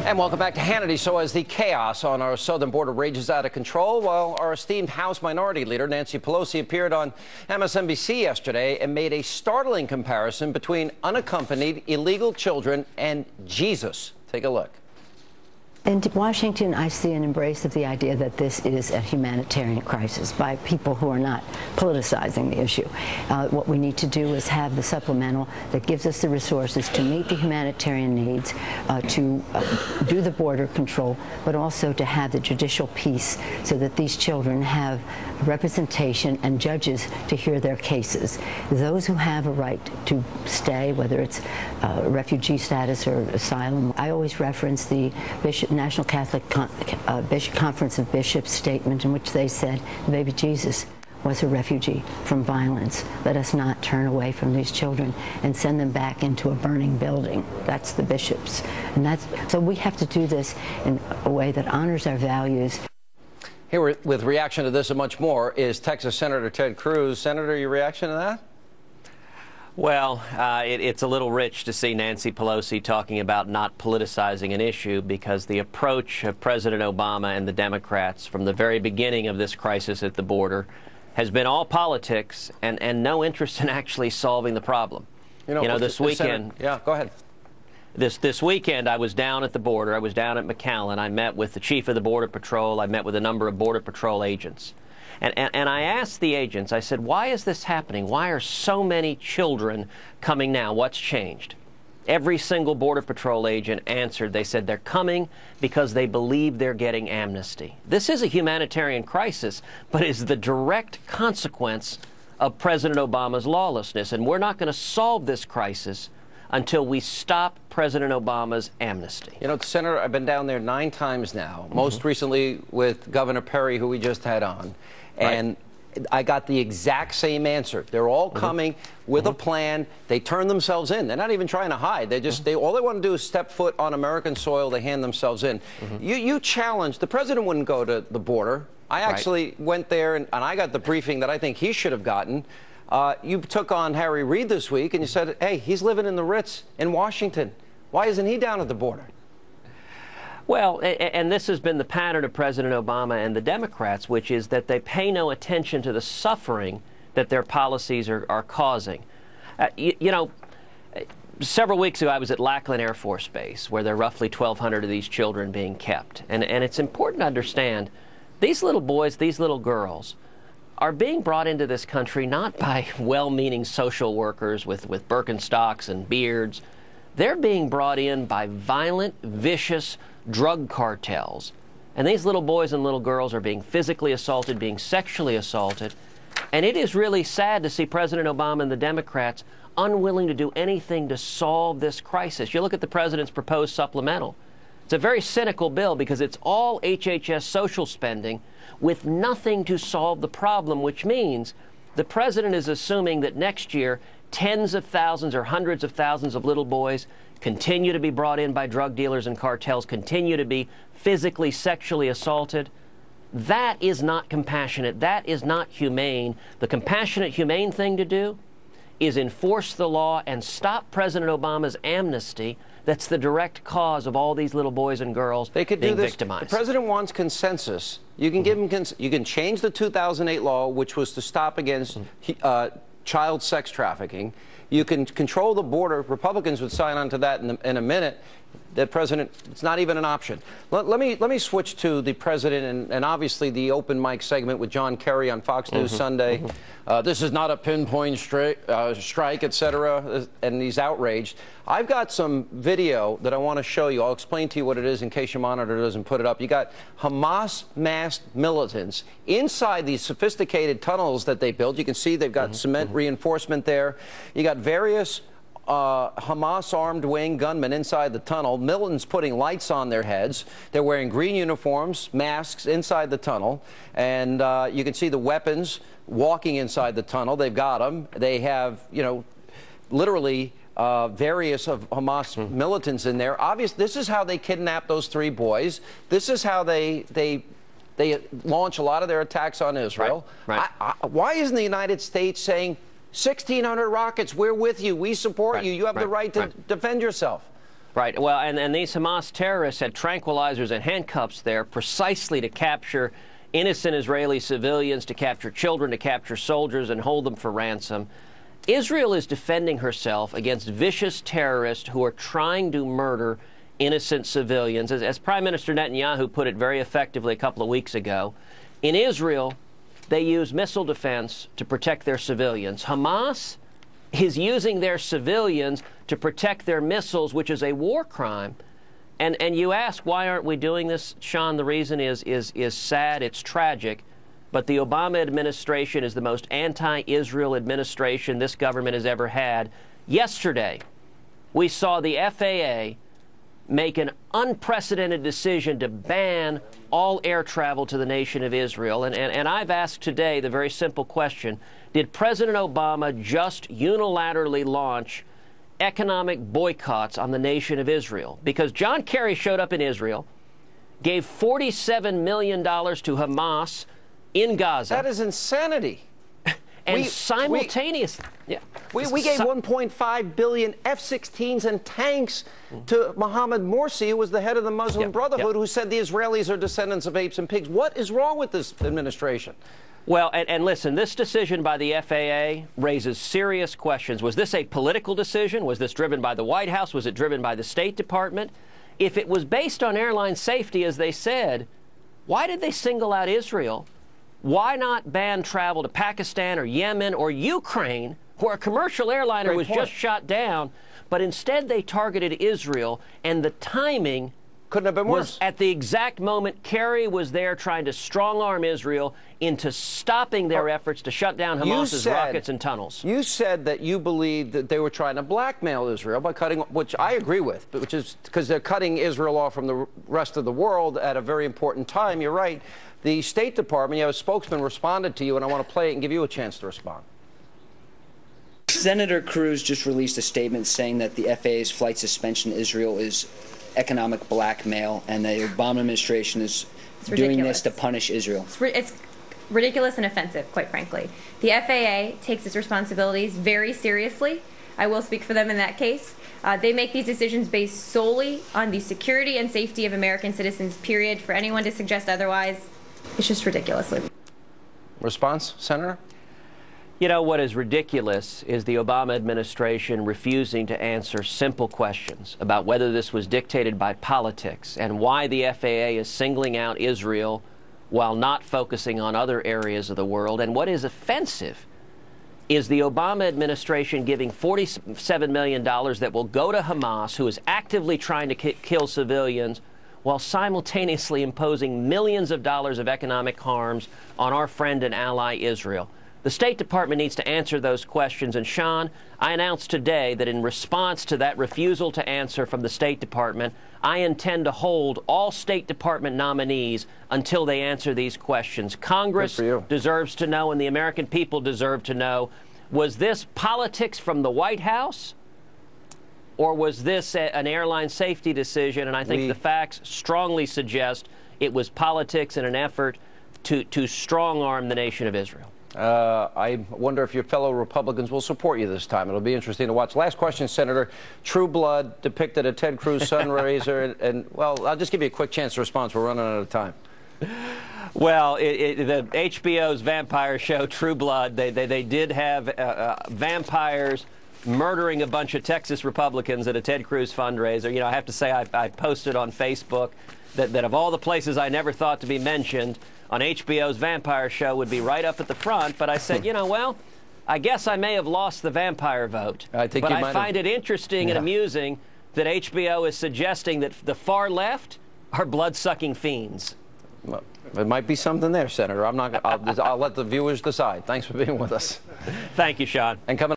And welcome back to Hannity. So as the chaos on our southern border rages out of control, well, our esteemed House Minority Leader Nancy Pelosi appeared on MSNBC yesterday and made a startling comparison between unaccompanied illegal children and Jesus. Take a look. In Washington, I see an embrace of the idea that this is a humanitarian crisis by people who are not politicizing the issue. What we need to do is have the supplemental that gives us the resources to meet the humanitarian needs, to do the border control, but also to have the judicial piece so that these children have representation and judges to hear their cases. Those who have a right to stay, whether it's refugee status or asylum, I always reference the National Catholic Conference of Bishops statement in which they said baby Jesus was a refugee from violence. Let us not turn away from these children and send them back into a burning building. That's the bishops. And so we have to do this in a way that honors our values. Here with reaction to this and much more is Texas Senator Ted Cruz. Senator, your reaction to that? Well, it's a little rich to see Nancy Pelosi talking about not politicizing an issue, because the approach of President Obama and the Democrats from the very beginning of this crisis at the border has been all politics and no interest in actually solving the problem. You know this weekend. Yeah, go ahead. This weekend, I was down at the border. I was down at McAllen. I met with the chief of the Border Patrol. I met with a number of Border Patrol agents. And I asked the agents, I said, why is this happening? Why are so many children coming now? What's changed? Every single Border Patrol agent answered. They said they're coming because they believe they're getting amnesty. This is a humanitarian crisis, but is the direct consequence of President Obama's lawlessness. And we're not going to solve this crisis until we stop President Obama's amnesty. You know, Senator, I've been down there 9 times now, most recently with Governor Perry, who we just had on. And I got the exact same answer. They're all coming with a plan. They turn themselves in. They're not even trying to hide. They just, all they want to do is step foot on American soil. They hand themselves in. You challenged, the president wouldn't go to the border. I actually went there and I got the briefing that I think he should have gotten. You took on Harry Reid this week and you said, hey, he's living in the Ritz in Washington. Why isn't he down at the border? Well, and this has been the pattern of President Obama and the Democrats, which is that they pay no attention to the suffering that their policies are causing. You know, several weeks ago I was at Lackland Air Force Base, where there are roughly 1,200 of these children being kept. And it's important to understand, these little boys, these little girls, are being brought into this country not by well-meaning social workers with Birkenstocks and beards. They're being brought in by violent, vicious drug cartels. And these little boys and little girls are being physically assaulted, being sexually assaulted. And it is really sad to see President Obama and the Democrats unwilling to do anything to solve this crisis. You look at the president's proposed supplemental. It's a very cynical bill because it's all HHS social spending with nothing to solve the problem, which means the president is assuming that next year tens of thousands or hundreds of thousands of little boys continue to be brought in by drug dealers and cartels, continue to be physically, sexually assaulted. That is not compassionate. That is not humane. The compassionate, humane thing to do is enforce the law and stop President Obama's amnesty. That's the direct cause of all these little boys and girls being victimized. The president wants consensus. You can give him you can change the 2008 law, which was to stop against child sex trafficking. You can control the border. Republicans would sign on to that in a minute. The president, it's not even an option. Let me switch to the president and obviously the open mic segment with John Kerry on Fox News Sunday. This is not a pinpoint strike, etc. And he's outraged. I've got some video that I want to show you. I'll explain to you what it is in case your monitor doesn't put it up. You got Hamas masked militants inside these sophisticated tunnels that they built. You can see they've got cement reinforcement there. You got various Hamas armed wing gunmen inside the tunnel. Militants putting lights on their heads. They're wearing green uniforms, masks inside the tunnel. And you can see the weapons walking inside the tunnel. They've got them. They have, you know, literally various of Hamas militants in there. Obviously, this is how they kidnapped those 3 boys. This is how they launch a lot of their attacks on Israel. Why isn't the United States saying, 1,600 rockets, we're with you, we support you, you have the right to defend yourself? Right. Well, and these Hamas terrorists had tranquilizers and handcuffs there precisely to capture innocent Israeli civilians, to capture children, to capture soldiers, and hold them for ransom. Israel is defending herself against vicious terrorists who are trying to murder innocent civilians. As Prime Minister Netanyahu put it very effectively a couple of weeks ago, in Israel, they use missile defense to protect their civilians. Hamas is using their civilians to protect their missiles, which is a war crime. And you ask, why aren't we doing this, Sean? The reason is sad, it's tragic. But the Obama administration is the most anti-Israel administration this government has ever had. Yesterday, we saw the FAA make an unprecedented decision to ban all air travel to the nation of Israel. And I've asked today the very simple question, did President Obama just unilaterally launch economic boycotts on the nation of Israel? Because John Kerry showed up in Israel, gave $47 million to Hamas in Gaza. That is insanity. And simultaneously, we gave 1.5 billion F-16s and tanks to Mohammed Morsi, who was the head of the Muslim Brotherhood, who said the Israelis are descendants of apes and pigs. What is wrong with this administration? Well, and listen, this decision by the FAA raises serious questions. Was this a political decision? Was this driven by the White House? Was it driven by the State Department? If it was based on airline safety, as they said, why did they single out Israel? Why not ban travel to Pakistan or Yemen or Ukraine, where a commercial airliner was just shot down, but instead they targeted Israel, and the timing couldn't have been worse. Was at the exact moment Kerry was there trying to strong-arm Israel into stopping their efforts to shut down Hamas's rockets and tunnels. You said that you believed that they were trying to blackmail Israel by cutting, which I agree with, but which is because they're cutting Israel off from the rest of the world at a very important time. You're right. The State Department, you have a spokesman responded to you, and I want to play it and give you a chance to respond. Senator Cruz just released a statement saying that the FAA's flight suspension in Israel is economic blackmail, and the Obama administration is doing this to punish Israel. It's ridiculous and offensive, quite frankly. The FAA takes its responsibilities very seriously. I will speak for them in that case. They make these decisions based solely on the security and safety of American citizens, period. For anyone to suggest otherwise, it's just ridiculous. Response, Senator? You know, what is ridiculous is the Obama administration refusing to answer simple questions about whether this was dictated by politics and why the FAA is singling out Israel while not focusing on other areas of the world. And what is offensive is the Obama administration giving $47 million that will go to Hamas, who is actively trying to kill civilians, while simultaneously imposing millions of dollars of economic harms on our friend and ally Israel. The State Department needs to answer those questions. And Sean, I announced today that in response to that refusal to answer from the State Department, I intend to hold all State Department nominees until they answer these questions. Congress deserves to know, and the American people deserve to know, was this politics from the White House? Or was this an airline safety decision? And I think the facts strongly suggest it was politics in an effort to strong-arm the nation of Israel. I wonder if your fellow Republicans will support you this time. It'll be interesting to watch. Last question, Senator. True Blood depicted a Ted Cruz fundraiser, and, well, I'll just give you a quick chance to respond. We're running out of time. Well, the HBO's vampire show, True Blood, they did have vampires murdering a bunch of Texas Republicans at a Ted Cruz fundraiser. You know, I have to say I posted on Facebook that of all the places I never thought to be mentioned on HBO's vampire show would be right up at the front. But I said, you know, well, I guess I may have lost the vampire vote. I find it interesting and amusing that HBO is suggesting that the far left are blood-sucking fiends. Well, there might be something there, Senator. I'll let the viewers decide. Thanks for being with us. Thank you, Sean. And coming